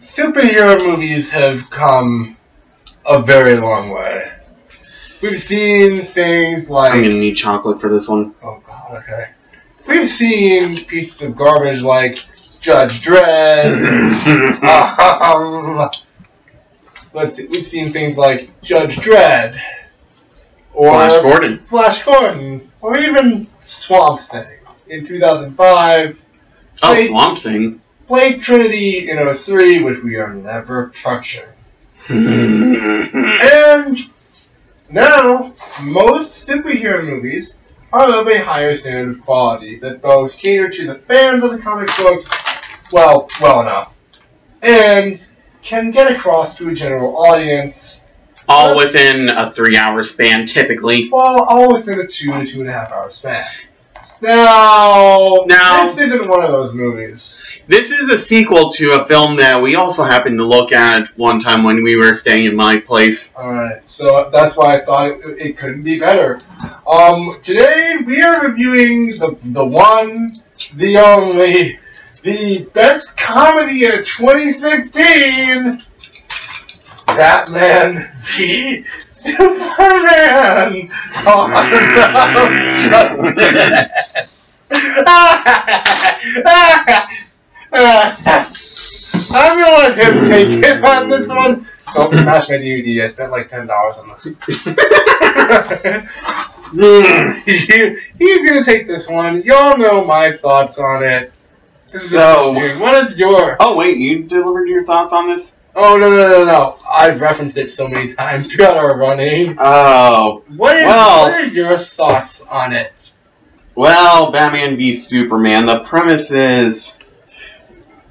superhero movies have come a very long way. We've seen things like... I'm gonna need chocolate for this one. Oh god, okay. We've seen pieces of garbage like Judge Dredd. Let's see, we've seen things like Judge Dredd. Or Flash Gordon. Or even Swamp Thing in 2005. Swamp Thing. Blade Trinity in 03, which we are never touching. And now, most superhero movies are of a higher standard of quality that both cater to the fans of the comic books well enough, and can get across to a general audience. All within a 3-hour span, typically. Well, all within a 2 to 2.5 hour span. Now, this isn't one of those movies. This is a sequel to a film that we also happened to look at one time when we were staying in my place. Alright, so that's why I thought it couldn't be better. Today we are reviewing the one, the only, the best comedy of 2016, Batman v Superman! I'm gonna let him take it on this one. Don't smash my DVD. I spent like $10 on this. He's gonna take this one. Y'all know my thoughts on it. So, what is your... Oh, wait, you delivered your thoughts on this? Oh, no. I've referenced it so many times throughout our running. Oh. What are your thoughts on it? Well, Batman v Superman. The premise is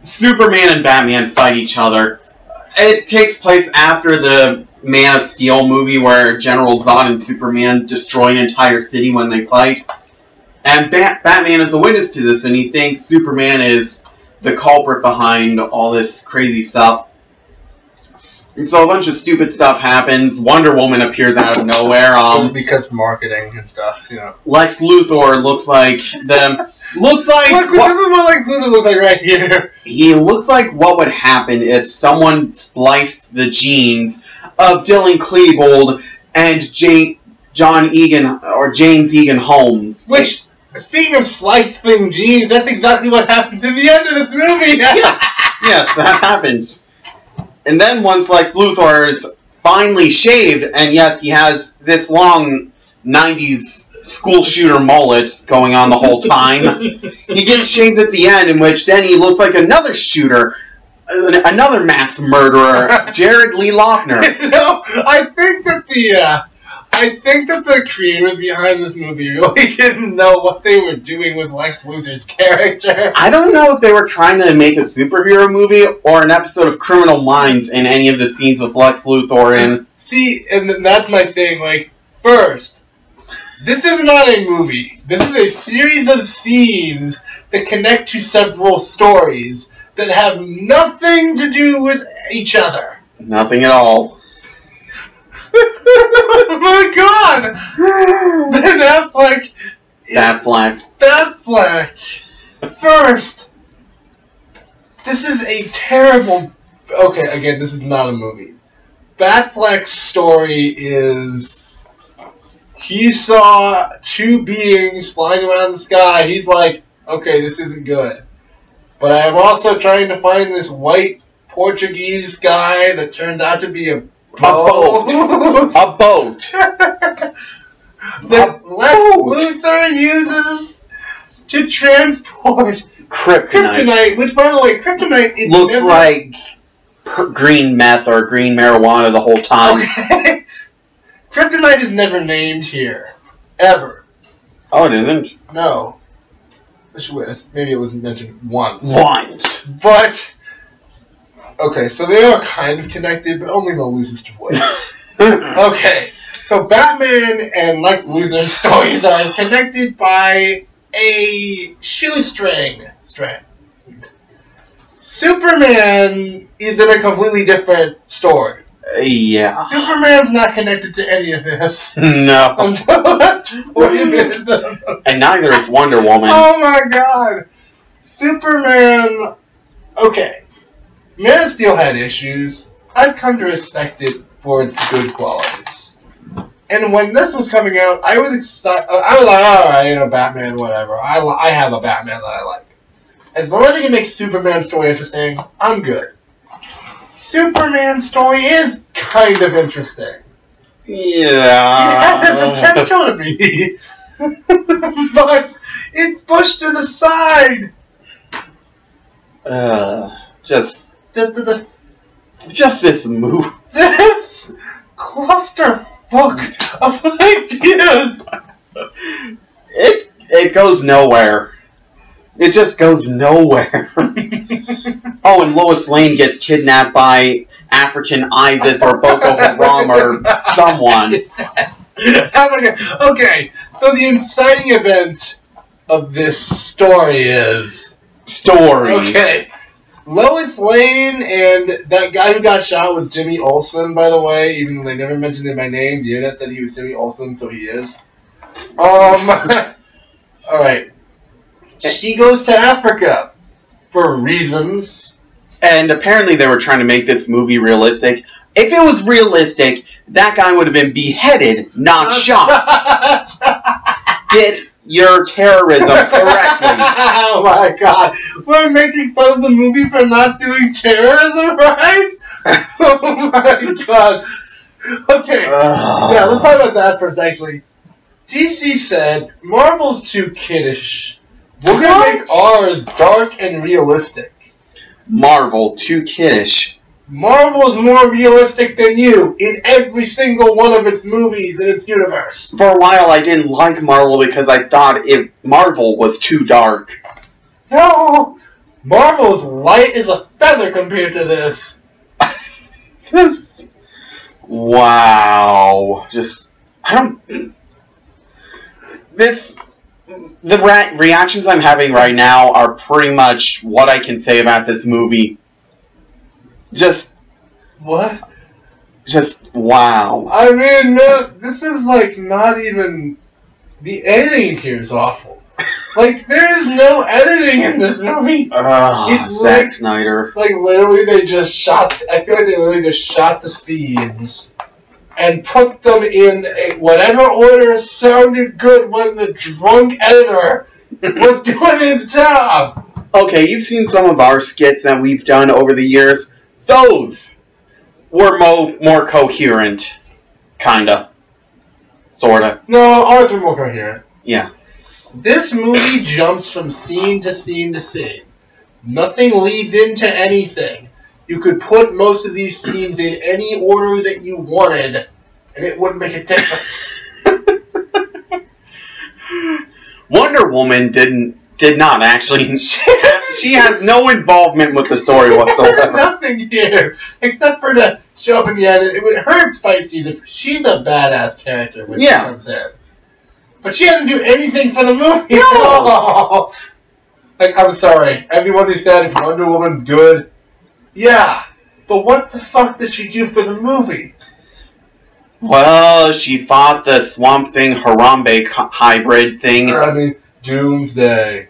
Superman and Batman fight each other. It takes place after the Man of Steel movie where General Zod and Superman destroy an entire city when they fight. And Batman is a witness to this, and he thinks Superman is the culprit behind all this crazy stuff. And so a bunch of stupid stuff happens. Wonder Woman appears out of nowhere. Because marketing and stuff, you know. Lex Luthor looks like them. Looks like this is what Lex Luthor looks like right here. He looks like what would happen if someone spliced the genes of Dylan Klebold and John Egan or James Egan Holmes. Which, speaking of slicing genes, that's exactly what happens at the end of this movie. Yes, that happens. And then once Lex Luthor is finally shaved, and yes, he has this long 90s school shooter mullet going on the whole time, he gets shaved at the end, in which then he looks like another shooter, another mass murderer, Jared Lee Loughner. No, I think that the creators behind this movie really didn't know what they were doing with Lex Luthor's character. I don't know if they were trying to make a superhero movie or an episode of Criminal Minds in any of the scenes with Lex Luthor in. See, and that's my thing, like, first, this is not a movie. This is a series of scenes that connect to several stories that have nothing to do with each other. Nothing at all. Oh my god! Ben Affleck. Batfleck. First, this is a terrible... Okay, again, this is not a movie. Batfleck's story is... He saw two beings flying around the sky. He's like, okay, this isn't good. But I am also trying to find this white Portuguese guy that turns out to be a boat. A boat. That Lex Luthor uses to transport kryptonite. Which, by the way, kryptonite is looks like green meth or green marijuana the whole time. Okay. Kryptonite is never named here. Ever. Oh, it isn't? No. Maybe it was mentioned once. But... Okay, so they are kind of connected, but only in the loosest of ways. Okay, so Batman and Lex Luthor's stories are connected by a shoestring strand. Superman is in a completely different story. Yeah. Superman's not connected to any of this. No. And neither is Wonder Woman. Oh my god. Superman... Okay. Man of Steel had issues. I've come to respect it for its good qualities. And when this was coming out, I was excited. I was like, alright, Batman, whatever. I have a Batman that I like. As long as they can make Superman's story interesting, I'm good. Superman's story is kind of interesting. Yeah. It has the potential to be. But it's pushed to the side. Just this move. This clusterfuck of ideas. It goes nowhere. It just goes nowhere. Oh, and Lois Lane gets kidnapped by African ISIS or Boko Haram or someone. Okay, so the inciting event of this story is... Okay. Lois Lane and that guy who got shot was Jimmy Olsen, by the way, even though they never mentioned it by name. The internet said he was Jimmy Olsen, so he is. Alright. She goes to Africa for reasons. And apparently they were trying to make this movie realistic. If it was realistic, that guy would have been beheaded, not shot. Get your terrorism correctly. Oh my god. We're making fun of the movie for not doing terrorism, right? Oh my god. Okay. Yeah, let's talk about that first, actually. DC said, Marvel's too kiddish. We're going to make ours dark and realistic. Marvel, too kiddish. Marvel is more realistic than you in every single one of its movies in its universe. For a while, I didn't like Marvel because I thought Marvel was too dark. No! Marvel's light as a feather compared to this. Wow. The reactions I'm having right now are pretty much what I can say about this movie. What? Just wow. I mean, no, this is like not even... The editing here is awful. Like, there is no editing in this movie. Zack Snyder. It's like literally they just shot... I feel like they literally just shot the scenes and put them in whatever order sounded good when the drunk editor was doing his job. Okay, you've seen some of our skits that we've done over the years. Those were more coherent. Kinda. Sorta. No, ours were more coherent. Yeah. This movie jumps from scene to scene to scene. Nothing leads into anything. You could put most of these scenes in any order that you wanted, and it wouldn't make a difference. Wonder Woman did not actually. She has no involvement with the story whatsoever. Nothing here, except for the show up in the end. Her fight scene, she's a badass character when she comes in. But she doesn't do anything for the movie. No! Like, I'm sorry. Everyone who said Wonder Woman's good, yeah. But what the fuck did she do for the movie? Well, she fought the Swamp Thing Harambe hybrid thing. I mean, Doomsday.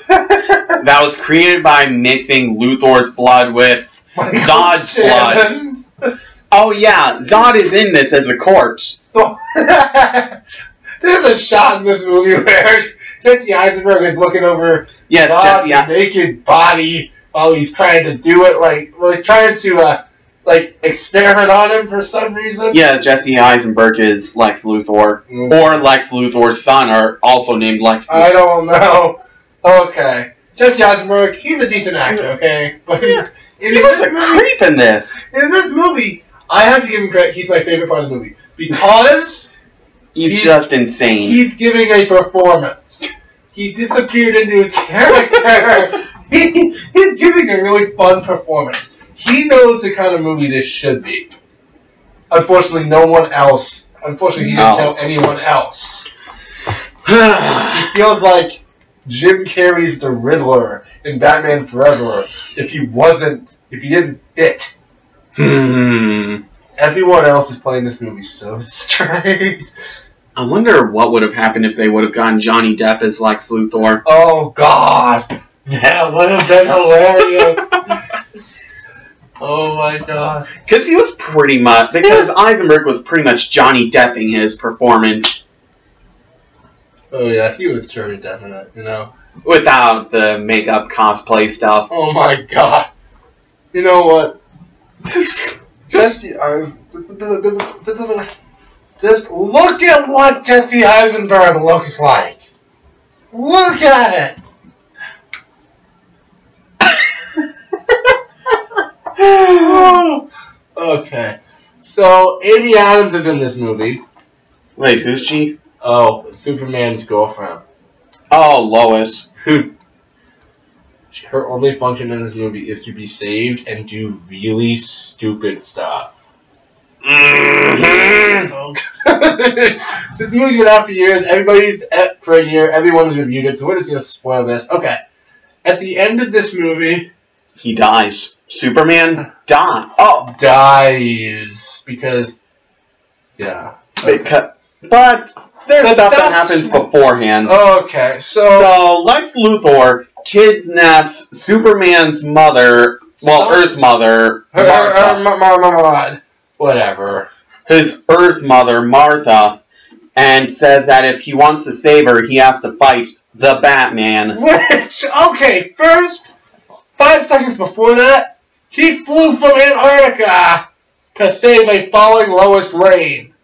That was created by mixing Luthor's blood with Zod's blood. Oh yeah, Zod is in this as a corpse. There's a shot in this movie where Jesse Eisenberg is looking over Zod's naked body while he's trying to do it, he's trying to experiment on him for some reason. Yeah, Jesse Eisenberg is Lex Luthor. Mm-hmm. Or Lex Luthor's son are also named Lex Luthor. I don't know. Okay. Jesse Eisenberg, he's a decent actor, okay? But he was a creep in this. In this movie, I have to give him credit. He's my favorite part of the movie. Because he's just insane. He's giving a performance. He disappeared into his character. He's giving a really fun performance. He knows the kind of movie this should be. Unfortunately, no one else. Unfortunately, he didn't tell anyone else. He feels like Jim Carrey's the Riddler in Batman Forever if he didn't fit. Everyone else is playing this movie so straight. I wonder what would have happened if they would have gotten Johnny Depp as Lex Luthor. Oh, God. That would have been hilarious. Oh my god. Because he was pretty much... Because Eisenberg was pretty much Johnny Depping his performance. Oh yeah, he was Johnny Depping it, you know. Without the makeup cosplay stuff. Oh my god. You know what? Just look at what Jesse Eisenberg looks like. Look at it. Okay. So, Amy Adams is in this movie. Wait, who's she? Oh, Superman's girlfriend. Oh, Lois. Her only function in this movie is to be saved and do really stupid stuff. Mm-hmm. This movie's been out for years. For a year. Everyone's reviewed it, so we're just going to spoil this. Okay. At the end of this movie... He dies. Superman dies. Oh. Dies. Because... Yeah. Okay. But there's stuff that happens beforehand. Okay, so Lex Luthor kidnaps Superman's mother, Earth Mother, Martha. Whatever. His Earth Mother, Martha, and says that if he wants to save her, he has to fight the Batman. Which, okay, first, 5 seconds before that, he flew from Antarctica to save a falling Lois Lane.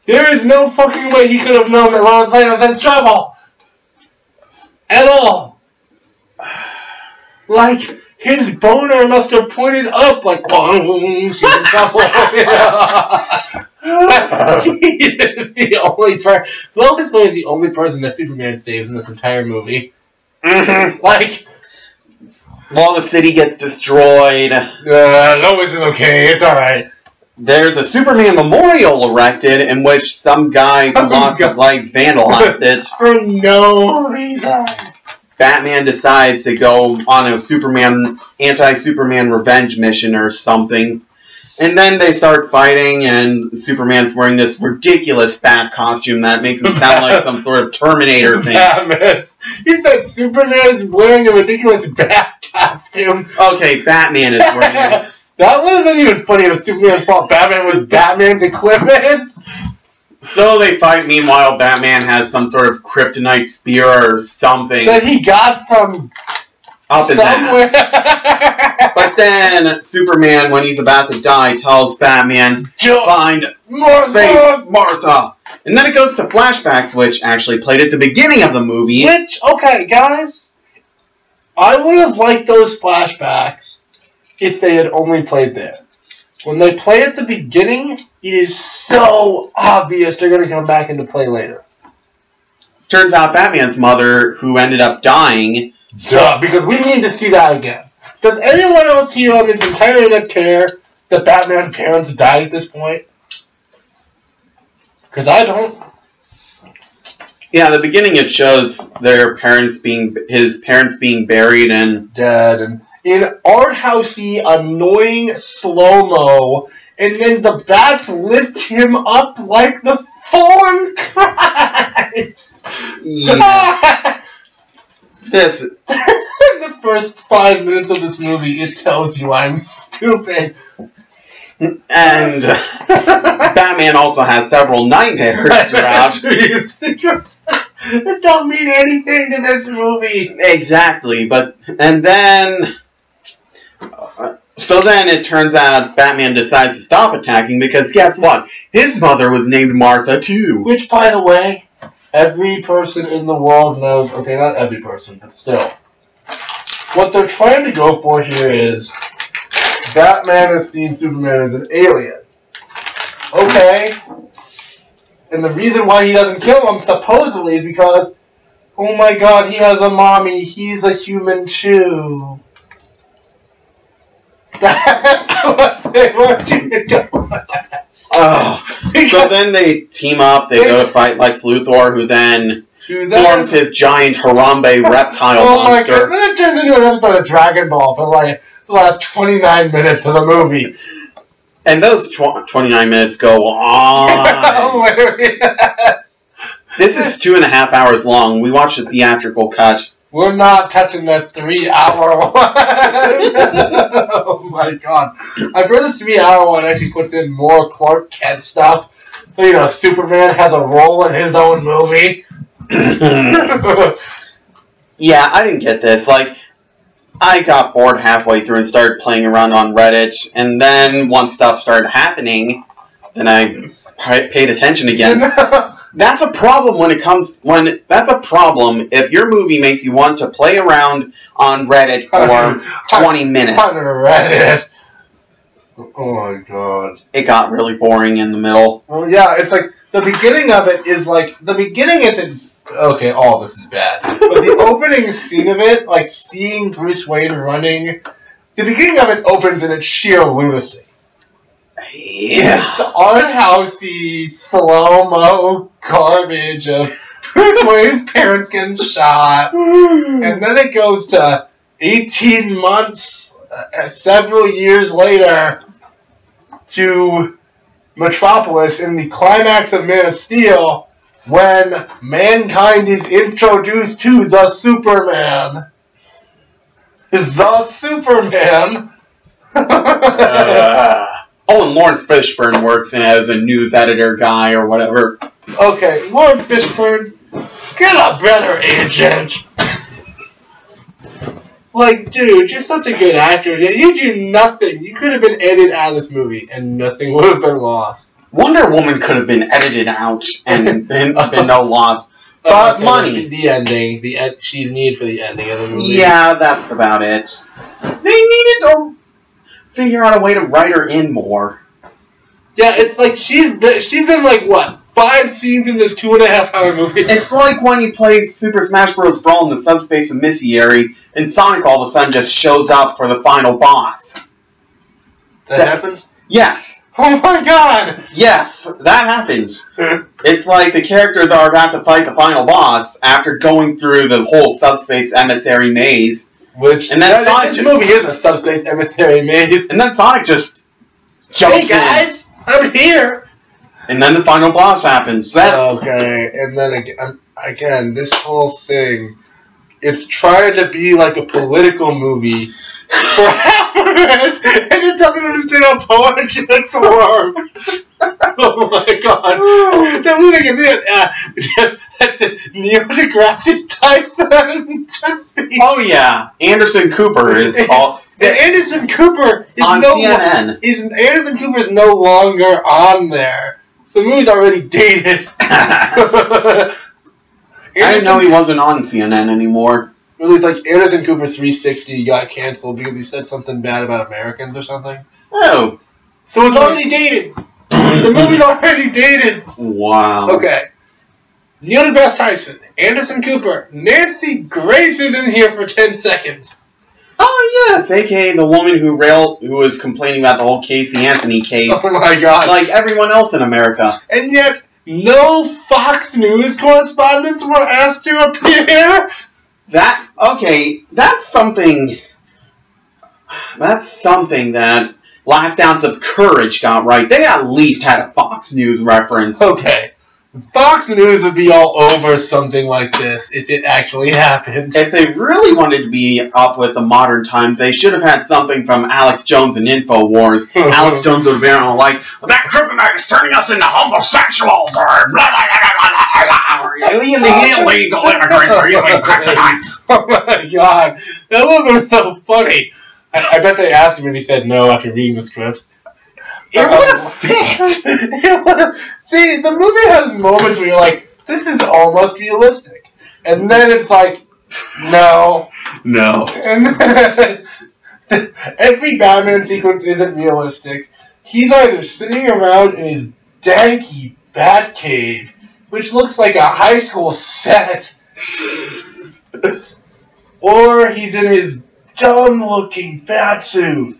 There is no fucking way he could have known that Lois Lane was in trouble. At all. Like, his boner must have pointed up like, boom, she's in trouble. The only Lois Lane is the only person that Superman saves in this entire movie. Mm-hmm. Like... Well, the city gets destroyed. Lois is okay, it's alright. There's a Superman memorial erected in which some guy who lost his legs vandalized it. For no reason. Batman decides to go on a anti-Superman revenge mission or something. And then they start fighting, and Superman's wearing this ridiculous bat costume that makes him sound like some sort of Terminator thing. Batman. You said Superman is wearing a ridiculous bat costume. Okay, Batman is wearing it. That would have been even funnier if Superman fought Batman with Batman's equipment. So they fight. Meanwhile, Batman has some sort of kryptonite spear or something that he got from up his ass. But then Superman, when he's about to die, tells Batman, "Find save Martha." And then it goes to flashbacks, which actually played at the beginning of the movie. Which, okay, guys, I would have liked those flashbacks if they had only played there. When they play at the beginning, it is so obvious they're going to come back into play later. Turns out Batman's mother, who ended up dying... Duh, because we need to see that again. Does anyone else here on this entire internet care that Batman's parents died at this point? Because I don't. Yeah, at the beginning it shows his parents being buried and... Dead, and in art-housey, annoying slow-mo, and then the bats lift him up like the fallen Christ! Yeah. In the first 5 minutes of this movie, it tells you I'm stupid. And Batman also has several nightmares throughout. It don't mean anything to this movie. Exactly, so then it turns out Batman decides to stop attacking because guess what? His mother was named Martha too. Which, by the way, every person in the world knows. Okay, not every person, but still. What they're trying to go for here is Batman has seen Superman as an alien. Okay. And the reason why he doesn't kill him, supposedly, is because, oh my god, he has a mommy, he's a human too. That's what they want you to do. So then they team up, they go to fight Lex Luthor, who then forms his giant Harambe reptile monster. Oh my god, then it turns into an episode of Dragon Ball for like the last 29 minutes of the movie. And those 29 minutes go on. Hilarious. This is 2.5 hours long. We watched the theatrical cut. we're not touching that 3-hour one. Oh my god. I've heard the 3-hour one actually puts in more Clark Kent stuff. So, you know, Superman has a role in his own movie. Yeah, I didn't get this. Like, I got bored halfway through and started playing around on Reddit, and then once stuff started happening, then I paid attention again. That's a problem that's a problem if your movie makes you want to play around on Reddit for 20 minutes. On Reddit. Oh my god. It got really boring in the middle. Well, yeah, it's like, the beginning of it is like, the beginning isn't, okay, all this is bad, but the opening scene of it, like seeing Bruce Wayne running, the beginning of it opens in its sheer lunacy. Yeah. It's unhousey, slow-mo garbage of Bruce Wayne's parents getting shot, and then it goes to 18 months, several years later, to Metropolis in the climax of Man of Steel, when mankind is introduced to the Superman. The Superman. Oh, and Lawrence Fishburne works as a news editor guy or whatever. Okay, Lawrence Fishburne, get a better agent. Like, dude, you're such a good actor. You do nothing. You could have been edited out of this movie, and nothing would have been lost. Wonder Woman could have been edited out and been no loss. But okay, money. The ending. She's needed for the ending of the movie. Yeah, that's about it. They needed to figure out a way to write her in more. Yeah, it's like she's in like, what, 5 scenes in this 2.5-hour movie? It's like when he plays Super Smash Bros. Brawl in the subspace of Missiary, and Sonic all of a sudden just shows up for the final boss. That happens? Yes. Oh my god! Yes, that happens. It's like the characters are about to fight the final boss after going through the whole subspace emissary maze. And then this movie is a subspace emissary maze. And then Sonic just jumps Hey guys, I'm here! And then the final boss happens. That's... Okay, and then again, this whole thing, it's trying to be like a political movie for half of it, and it doesn't understand how poetry form. Oh my god. That movie like Neil deGrasse Tyson just be... Oh yeah, Anderson Cooper is all... Anderson Cooper is on CNN. Anderson Cooper is no longer on there. So the movie's already dated. I didn't know he wasn't on CNN anymore. Really, it's like Anderson Cooper 360 got canceled because he said something bad about Americans or something. Oh. So it's already dated. The movie's already dated. Wow. Okay. Neil deGrasse Tyson, Anderson Cooper, Nancy Grace is in here for 10 seconds. Oh yes, aka the woman who was complaining about the whole Casey Anthony case. Oh my god. Like everyone else in America. And yet, no Fox News correspondents were asked to appear? That's something that Last Ounce of Courage got right. They at least had a Fox News reference. Okay. Fox News would be all over something like this if it actually happened. If they really wanted to be up with the modern times, they should have had something from Alex Jones and InfoWars. Alex Jones would have been all like, that kryptonite is turning us into homosexuals, or blah, blah, blah, blah, blah, or illegal immigrants are using kryptonite. Oh my god. That would have been so funny. I bet they asked him and he said no after reading the script. It would have fit. See, the movie has moments where you're like, this is almost realistic. And then it's like, no. No. And then, every Batman sequence isn't realistic. He's either sitting around in his danky Batcave, which looks like a high school set, or he's in his dumb-looking Batsuit.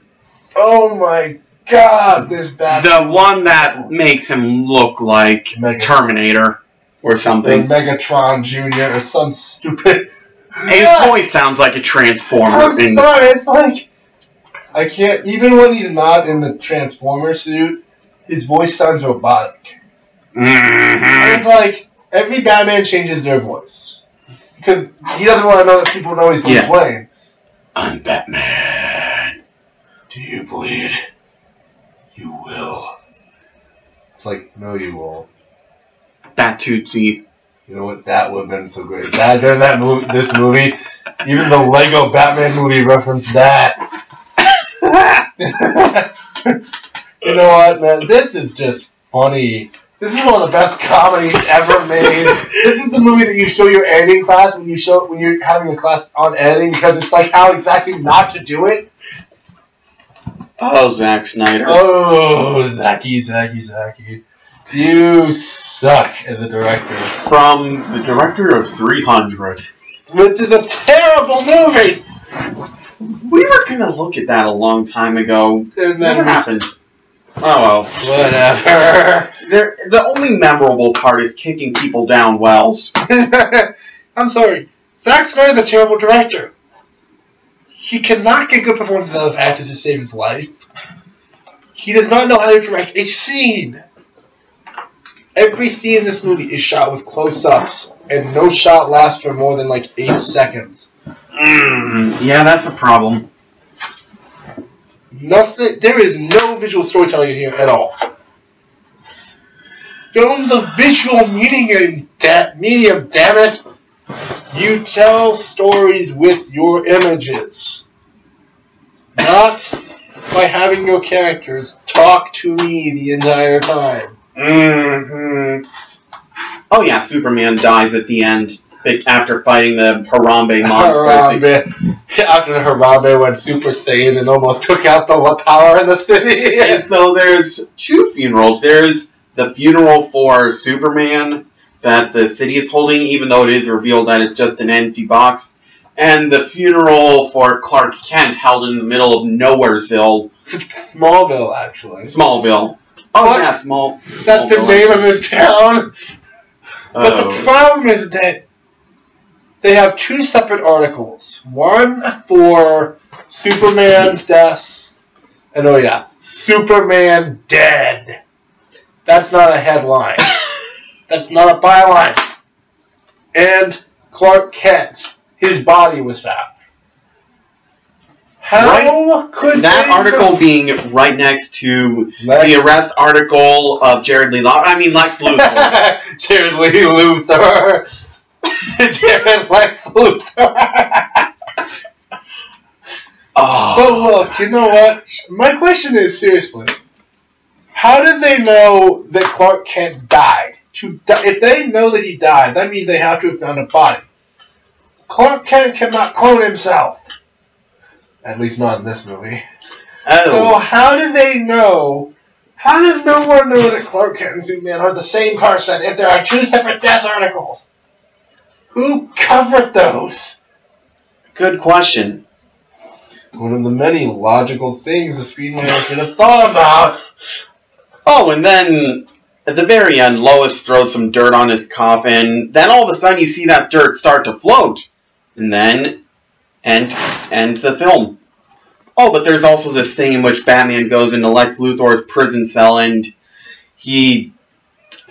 Oh my god, this Batman. The one that makes him look like Terminator or something. Or Megatron Jr. or some stupid... His voice sounds like a Transformer. I'm sorry, it's like... I can't... Even when he's not in the Transformer suit, his voice sounds robotic. Mm-hmm. It's like, every Batman changes their voice. Because he doesn't want to know that people know he's Bruce Wayne. I'm Batman. Do you bleed? You will. It's like, no, you won't. That Tootsie. You know what? That would have been so great. During this movie, even the Lego Batman movie referenced that. You know what, man? This is just funny. This is one of the best comedies ever made. This is the movie that you show your editing class when you're having a class on editing, because it's like how exactly not to do it. Oh, Zack Snyder. Oh, Zacky. You suck as a director. From the director of 300. Which is a terrible movie! We were going to look at that a long time ago. And never happened. Oh well. Whatever. The only memorable part is kicking people down wells. I'm sorry. Zack Snyder's a terrible director. He cannot get good performances out of actors to save his life. He does not know how to direct a scene. Every scene in this movie is shot with close-ups, and no shot lasts for more than like 8 seconds. Yeah, that's a problem. There is no visual storytelling here at all. Film's a visual medium, damn it. You tell stories with your images. Not by having your characters talk to me the entire time. Oh yeah, Superman dies at the end after fighting the Harambe monster. After the Harambe went Super Saiyan and almost took out the power in the city. And so there's 2 funerals. There's the funeral for Superman that the city is holding, even though it is revealed that it's just an empty box. And the funeral for Clark Kent held in the middle of Nowheresville. Smallville, actually. Smallville. Oh, yeah, Smallville. That's the name of his town. But the problem is that they have 2 separate articles. One for Superman's death, and oh yeah, Superman dead. That's not a headline. That's not a byline. And Clark Kent, his body was found. How could that article being right next to the arrest article of Lex Luthor. Jared Lee Luthor. Jared Lex Luthor. Oh. But look, you know what? My question is, seriously, how did they know that Clark Kent died? If they know that he died, that means they have to have found a body. Clark Kent cannot clone himself. At least not in this movie. Oh. So how do they know? How does no one know that Clark Kent and Superman are the same person if there are 2 separate death articles? Who covered those? Good question. One of the many logical things the screenwriter should have thought about. Oh, and then at the very end, Lois throws some dirt on his coffin. Then all of a sudden you see that dirt start to float. And then end the film. Oh, but there's also this thing in which Batman goes into Lex Luthor's prison cell and he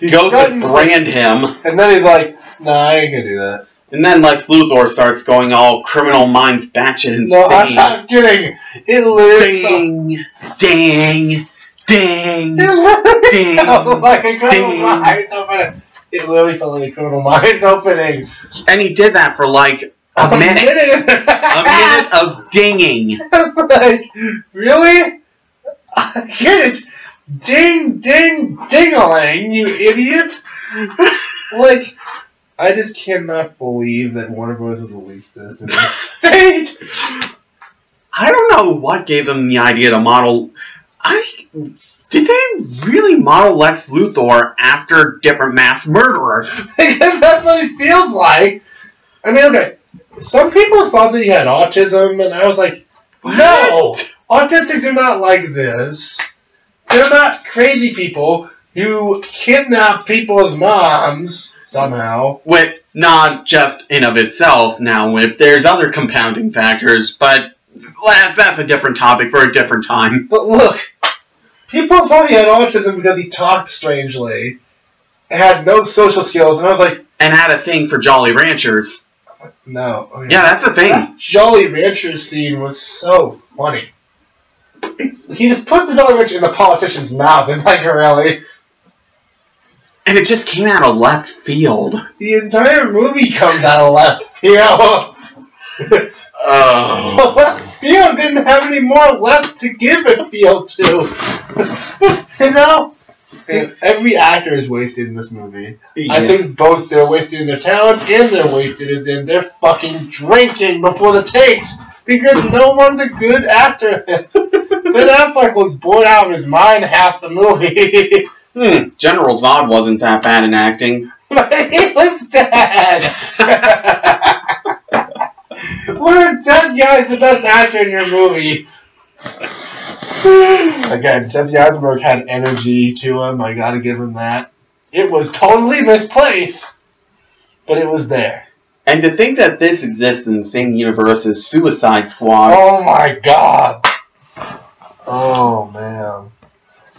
goes to brand him. And then he's like, nah, I ain't gonna do that. And then Lex Luthor starts going all Criminal Minds batshit insane. No, I'm not kidding. It literally... Ding! It literally felt like a Criminal Minds opening. It literally felt like a Criminal Minds opening. And he did that for like a minute. A minute of dinging. Like, really? I get it. Ding, ding, ding-a-ling, you idiot. Like, I just cannot believe that Warner Bros. Would release this in this state. I don't know what gave them the idea to model... Did they really model Lex Luthor after different mass murderers? Because that's what it feels like. I mean, okay, some people thought that he had autism, and I was like, no! Autistics are not like this. They're not crazy people who kidnap people's moms, somehow. With not just in of itself, now, if there's other compounding factors, but that's a different topic for a different time. But look, people thought he had autism because he talked strangely, and had no social skills, and I was like... And had a thing for Jolly Ranchers. No. Okay. Yeah, that's the thing. That Jolly Rancher scene was so funny. He just puts the Jolly Rancher in the politician's mouth. It's like, really? And it just came out of left field. The entire movie comes out of left field. Oh. Left field didn't have any more left to give it field to. You know? Every actor is wasted in this movie. Yeah. I think both they're wasted in their talents and they're wasted in their fucking drinking before the takes. Because no one's a good actor. Ben Affleck was bored out of his mind half the movie. General Zod wasn't that bad in acting. He was dead. What a dead guy's the best actor in your movie. Again, Jesse Eisenberg had energy to him. I gotta give him that. It was totally misplaced, but it was there. And to think that this exists in the same universe as Suicide Squad. Oh my god. Oh man.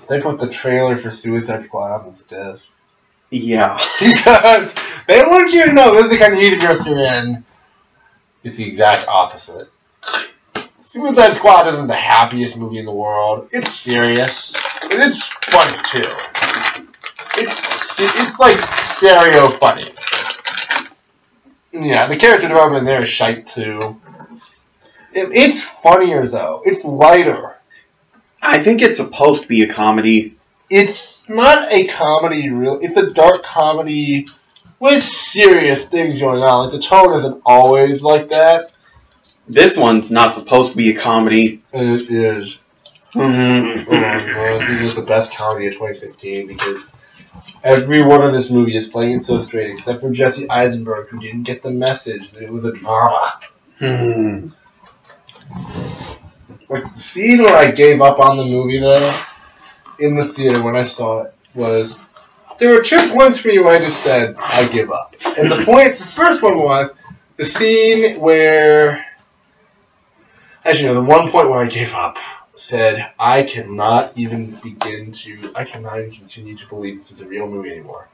They put the trailer for Suicide Squad on this disc. Yeah. Because they want you to know this is the kind of universe you're in. It's the exact opposite. Suicide Squad isn't the happiest movie in the world. It's serious. And it's funny, too. It's like stereo funny. Yeah, the character development there is shite, too. It's funnier, though. It's lighter. I think it's supposed to be a comedy. It's not a comedy, really. It's a dark comedy with serious things going on. Like, the tone isn't always like that. This one's not supposed to be a comedy. And it is. Oh my god, this is the best comedy of 2016 because everyone in this movie is playing it so straight, except for Jesse Eisenberg, who didn't get the message that it was a drama. Like, the scene where I gave up on the movie, though, in the theater when I saw it, was... There were 2 points for me where I just said, I give up. And the first one was the scene where... Actually, no, the one point where I gave up said, I cannot even continue to believe this is a real movie anymore.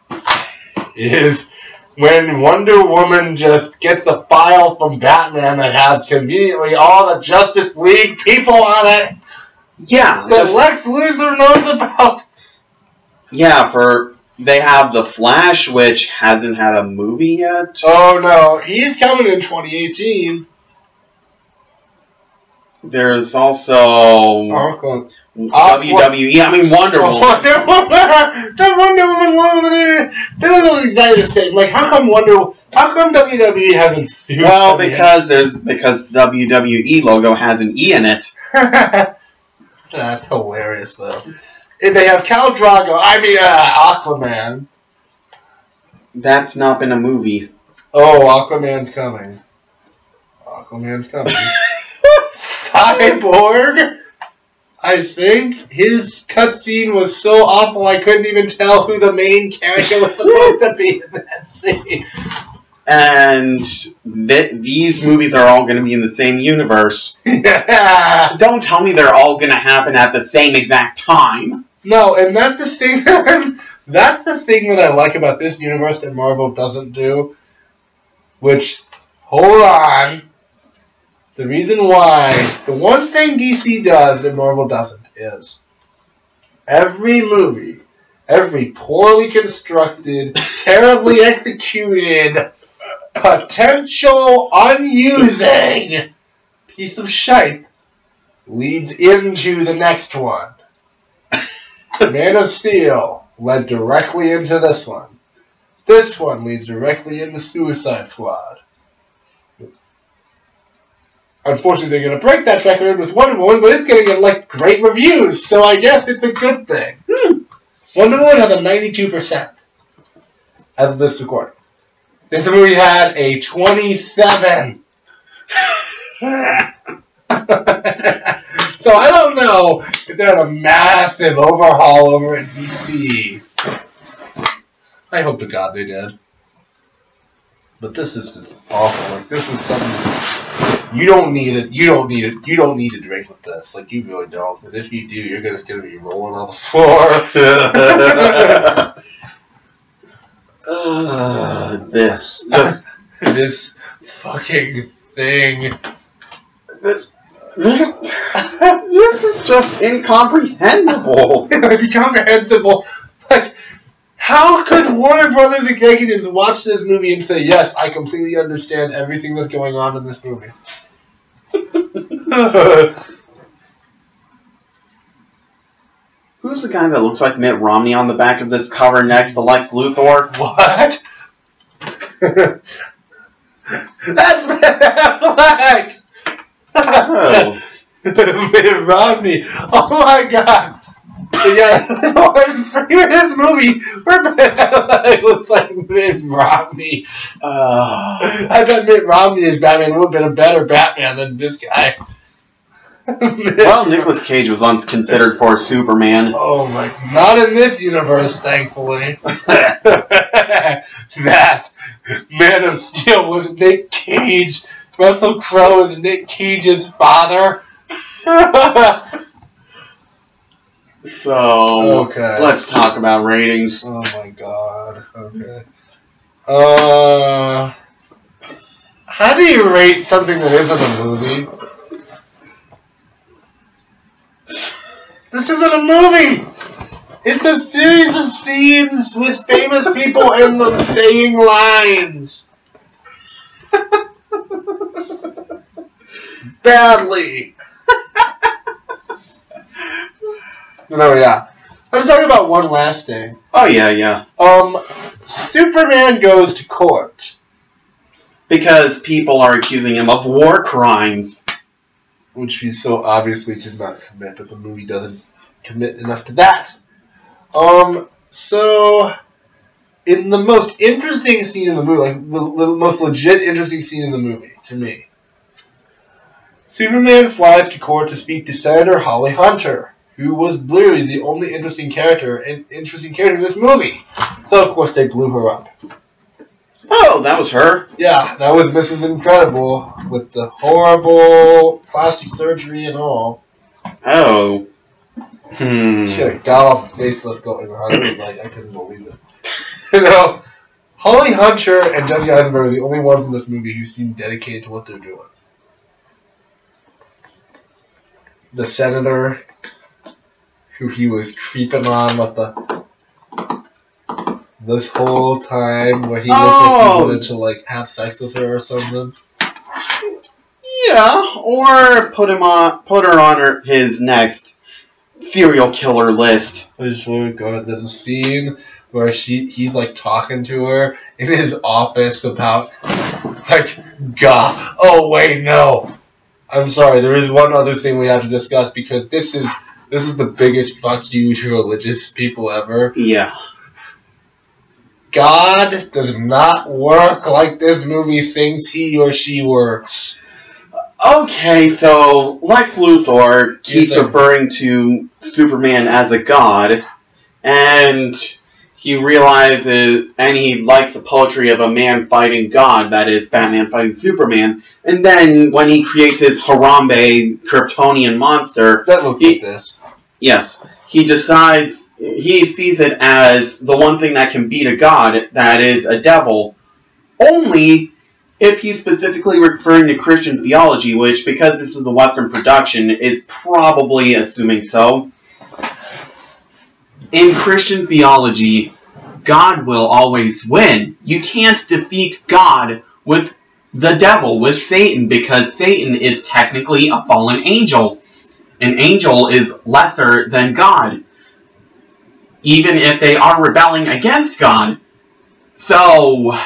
Is when Wonder Woman just gets a file from Batman that has conveniently all the Justice League people on it. Yeah. That Lex Luthor knows about. Yeah, they have The Flash, which hasn't had a movie yet. Oh, no. He's coming in 2018. There's also WWE. I mean, Wonder Woman. Wonder Woman. The Wonder Woman. They look exactly the same. Like, how come WWE hasn't sued? Well, because WWE logo has an E in it. That's hilarious, though. And they have Khal Drogo. I mean, Aquaman. That's not been a movie. Oh, Aquaman's coming. Aquaman's coming. Cyborg, I think his cutscene was so awful I couldn't even tell who the main character was supposed to be in that scene. And these movies are all going to be in the same universe. Yeah. Don't tell me they're all going to happen at the same exact time. No, and that's the thing. That's the thing that I like about this universe that Marvel doesn't do. Which, hold on. The reason why, the one thing DC does that Marvel doesn't is every movie, every poorly constructed, terribly executed, potential unusing piece of shite leads into the next one. Man of Steel led directly into this one. This one leads directly into Suicide Squad. Unfortunately, they're going to break that record with Wonder Woman, but it's going to get, great reviews, so I guess it's a good thing. Wonder Woman has a 92% as of this recording. This movie had a 27. So I don't know if they had a massive overhaul over at DC. I hope to God they did. But this is just awful. This is something... You don't need it. You don't need it. You don't need to drink with this. You really don't. Because if you do, you're just going to be rolling on the floor. fucking thing. This is just incomprehensible. Incomprehensible. Like, how could Warner Brothers executives watch this movie and say, yes, I completely understand everything that's going on in this movie? Who's the guy that looks like Mitt Romney on the back of this cover next to Lex Luthor? What? That's Ben Affleck! Oh. Mitt Romney. Oh my god. Yeah, I'm framing this movie where Ben Affleck looks like Mitt Romney. I bet Mitt Romney as Batman would have been a better Batman than this guy. Well, Nicolas Cage was once considered for Superman. Oh my, not in this universe, thankfully. That Man of Steel was Nick Cage. Russell Crowe is Nick Cage's father. So, okay. Let's talk about ratings. Oh my god. Okay. How do you rate something that isn't a movie? This isn't a movie! It's a series of scenes with famous people in them saying lines. Badly. No, yeah. Let's talk about one last thing. Oh, yeah. Superman goes to court. Because people are accusing him of war crimes. Which he so obviously did not commit, but the movie doesn't commit enough to that. So, in the most interesting scene in the movie, like the most legit interesting scene in the movie, to me, Superman flies to court to speak to Senator Holly Hunter, who was literally the only interesting character in this movie. So, of course, they blew her up. Oh, that was her? Yeah, that was Mrs. Incredible, with the horrible plastic surgery and all. Oh. She had a god-awful facelift going on. It was like, I couldn't believe it. You know, Holly Hunter and Jesse Eisenberg are the only ones in this movie who seem dedicated to what they're doing. The senator, who he was creeping on with this whole time, where he looked like he wanted to like have sex with her or something. Yeah, or put her on his next serial killer list. There's a scene where he's like talking to her in his office about like God. Oh wait, no. I'm sorry. There is one other thing we have to discuss because this is the biggest fuck you to religious people ever. Yeah. God does not work like this movie thinks he or she works. Okay, so Lex Luthor keeps referring to Superman as a god, and he realizes, and he likes the poetry of a man fighting God, that is, Batman fighting Superman, and then when he creates his Harambe Kryptonian monster... That looks like this. Yes. He decides, he sees it as the one thing that can beat a god, that is a devil, only if he's specifically referring to Christian theology, which, because this is a Western production, is probably assuming so. In Christian theology, God will always win. You can't defeat God with the devil, with Satan, because Satan is technically a fallen angel. An angel is lesser than God, even if they are rebelling against God. So...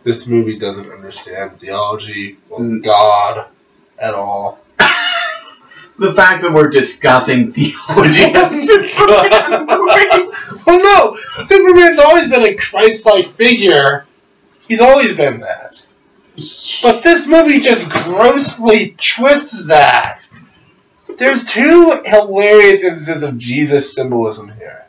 This movie doesn't understand theology or God at all. The fact that we're discussing theology of Superman movie. Oh no! Superman's always been a Christ-like figure. He's always been that. But this movie just grossly twists that. There's two hilarious instances of Jesus symbolism here.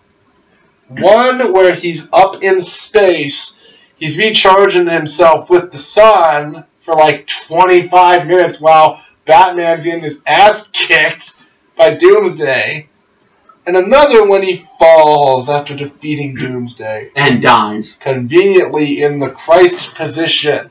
One where he's up in space. He's recharging himself with the sun for like 25 minutes while Batman's getting his ass kicked by Doomsday. And another when he falls after defeating Doomsday. And dies. Conveniently in the Christ position.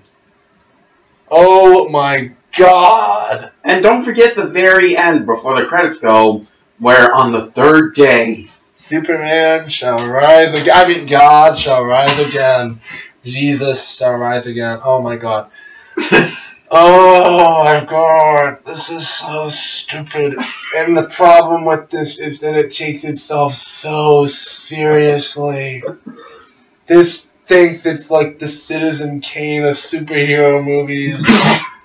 Oh my god! And don't forget the very end, before the credits go, where on the third day, Superman shall rise again. I mean, God shall rise again. Jesus shall rise again. Oh my god. Oh my god. This is so stupid. And the problem with this is that it takes itself so seriously. This thinks it's like the Citizen Kane of superhero movies.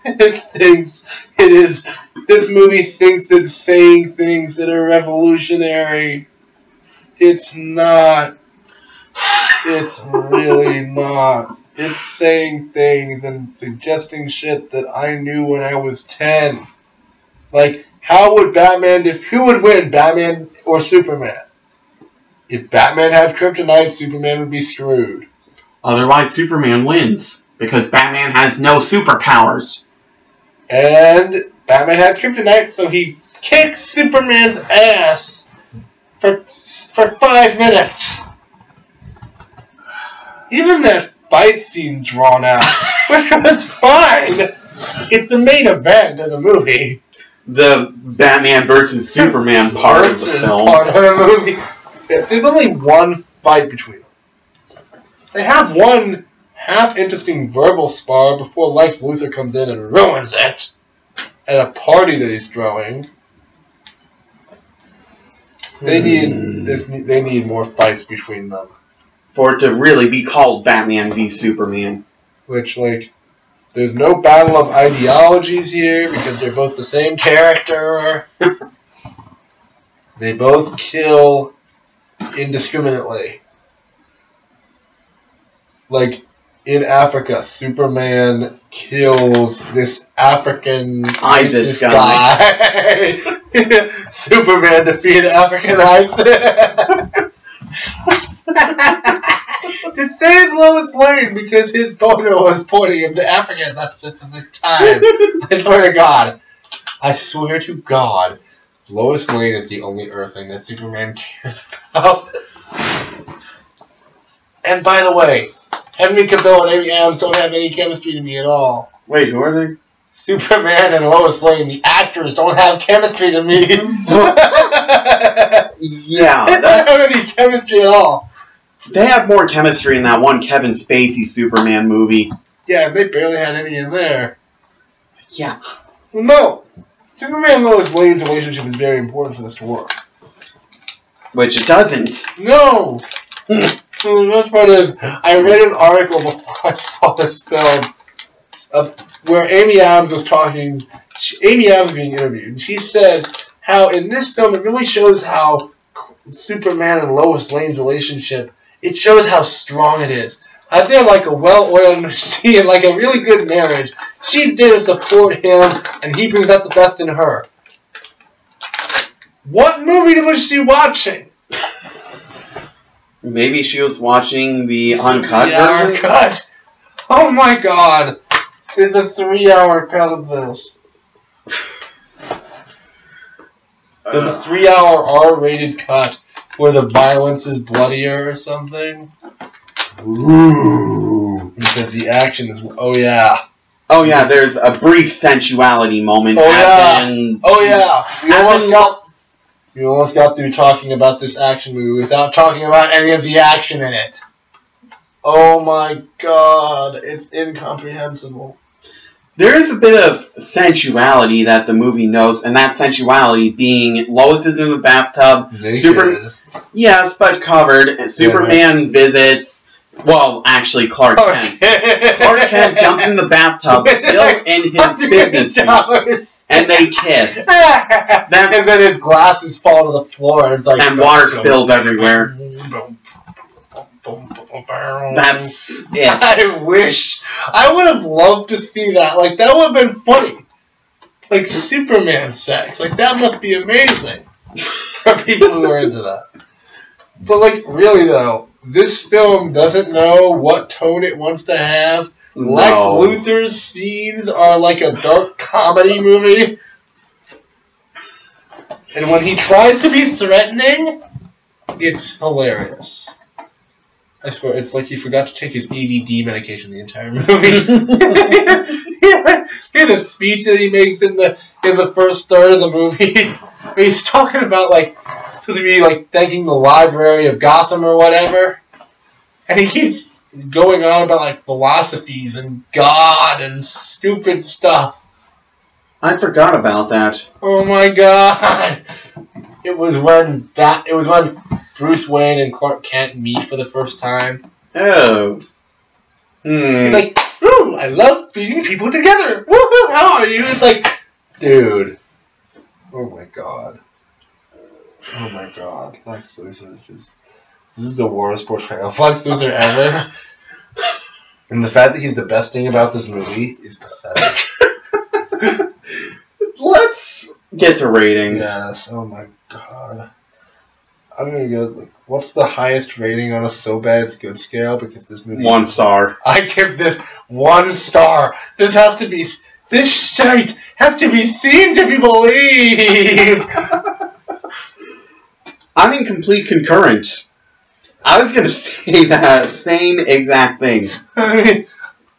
It thinks it is. This movie thinks it's saying things that are revolutionary. It's not. It's really not. It's saying things and suggesting shit that I knew when I was 10. Like, how would Batman, who would win, Batman or Superman? If Batman had kryptonite, Superman would be screwed. Otherwise, Superman wins, because Batman has no superpowers. And Batman has kryptonite, so he kicks Superman's ass for 5 minutes. Even that fight scene drawn out, which was fine. It's the main event of the movie. The Batman versus Superman part of the film. Part of the movie. There's only one fight between them. They have one half-interesting verbal spar before Lex Luthor comes in and ruins it at a party that he's throwing. They need more fights between them. For it to really be called Batman v Superman. Which, like, there's no battle of ideologies here because they're both the same character. They both kill indiscriminately. Like, in Africa, Superman kills this African ISIS guy. Superman defeated African ISIS. To save Lois Lane because his boner was pointing him to Africa at that specific time. I swear to God. I swear to God. Lois Lane is the only Earthling that Superman cares about. And by the way, Henry Cavill and Amy Adams don't have any chemistry to me at all. Wait, who are they? Superman and Lois Lane, the actors, don't have chemistry to me. Yeah. They don't have any chemistry at all. They have more chemistry in that one Kevin Spacey Superman movie. Yeah, they barely had any in there. Yeah. No. Superman and Lois Lane's relationship is very important for this to work. Which it doesn't. No! The best part is, I read an article before I saw this film where Amy Adams was talking. Amy Adams was being interviewed, and she said how in this film it really shows how Superman and Lois Lane's relationship, it shows how strong it is. They're like a well-oiled machine, like a really good marriage. She's there to support him, and he brings out the best in her. What movie was she watching? Maybe she was watching the uncut version? Uncut. Oh my god. There's a 3-hour cut of this. There's a 3-hour R-rated cut where the violence is bloodier or something. Ooh. Because the action is... Oh, yeah. Oh, yeah, there's a brief sensuality moment. Oh, yeah. Oh, yeah. We almost got through talking about this action movie without talking about any of the action in it. Oh, my God. It's incomprehensible. There is a bit of sensuality that the movie knows, and that sensuality being Lois is in the bathtub. Yes, but covered. And Superman visits. Well, actually, Clark Kent. Clark Kent jumps in the bathtub, still in his business suit, and they kiss. And then his glasses fall to the floor, and it's like... And water spills everywhere. That's it. I wish. I would have loved to see that. Like, that would have been funny. Like, Superman sex. Like, that must be amazing for people who are into that. But, like, really, though, this film doesn't know what tone it wants to have. No. Lex Luthor's scenes are like a dark comedy movie. And when he tries to be threatening, it's hilarious. I swear, it's like he forgot to take his ADD medication the entire movie. He has a speech that he makes in the first third of the movie where he's talking about, like, supposed to be, like, thanking the Library of Gotham or whatever. And he keeps going on about, like, philosophies and God and stupid stuff. I forgot about that. Oh my God! It was when Bruce Wayne and Clark Kent meet for the first time. Oh. He's like, ooh, I love beating people together. Woohoo! How are you? It's like, dude. Oh my God. Oh my God. Lex Luthor is just. This is the worst portrayal of Lex Luthor ever. And the fact that he's the best thing about this movie is pathetic. Let's get to rating. Yes. Oh my God. I'm gonna go. Like, what's the highest rating on a so bad it's good scale? Because this movie. 1 star. I give this 1 star. This shite has to be seen to be believed. I'm in complete concurrence. I was gonna say that same exact thing. I mean,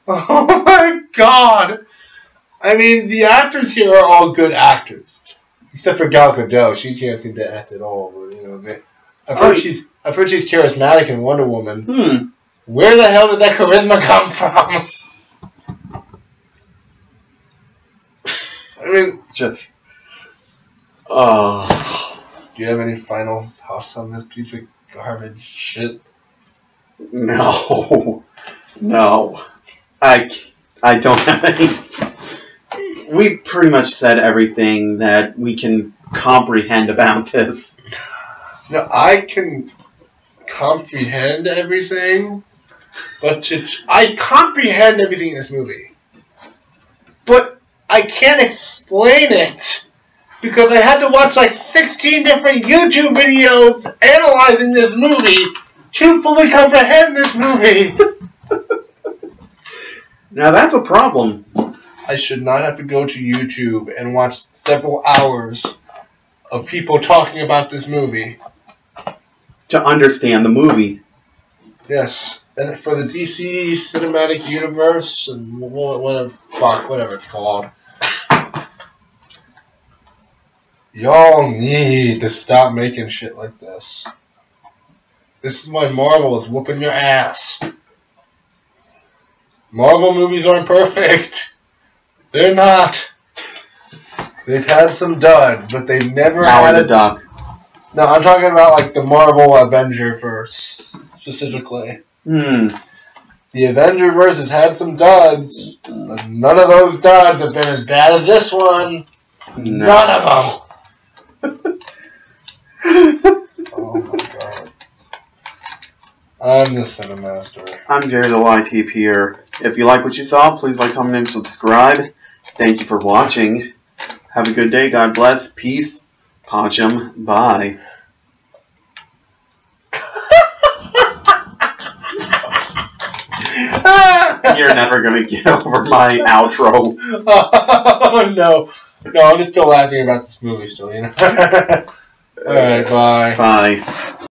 oh my God. I mean, the actors here are all good actors, except for Gal Gadot. She can't seem to act at all. But, you know, I've heard she's charismatic in Wonder Woman. Where the hell did that charisma come from? I mean, just. Do you have any final thoughts on this piece of garbage shit? No. I don't have any. We pretty much said everything that we can comprehend about this. No, I can comprehend everything, but I comprehend everything in this movie. But I can't explain it because I had to watch like 16 different YouTube videos analyzing this movie to fully comprehend this movie. Now that's a problem. I should not have to go to YouTube and watch several hours of people talking about this movie To understand the movie. Yes, and for the DC Cinematic Universe and whatever it's called. Y'all need to stop making shit like this. This is why Marvel is whooping your ass. Marvel movies aren't perfect. They're not. They've had some duds, but they've never had a duck. No, I'm talking about like the Marvel Avengerverse specifically. The Avengerverse has had some duds, but none of those duds have been as bad as this one. No. None of them. Oh my God. I'm the Cinemaster. I'm JerrytheYTPer. If you like what you saw, please like, comment, and subscribe. Thank you for watching. Have a good day. God bless. Peace. Pacham. Bye. You're never going to get over my outro. Oh, no. No, I'm just still laughing about this movie still, you know? Alright, bye. Bye.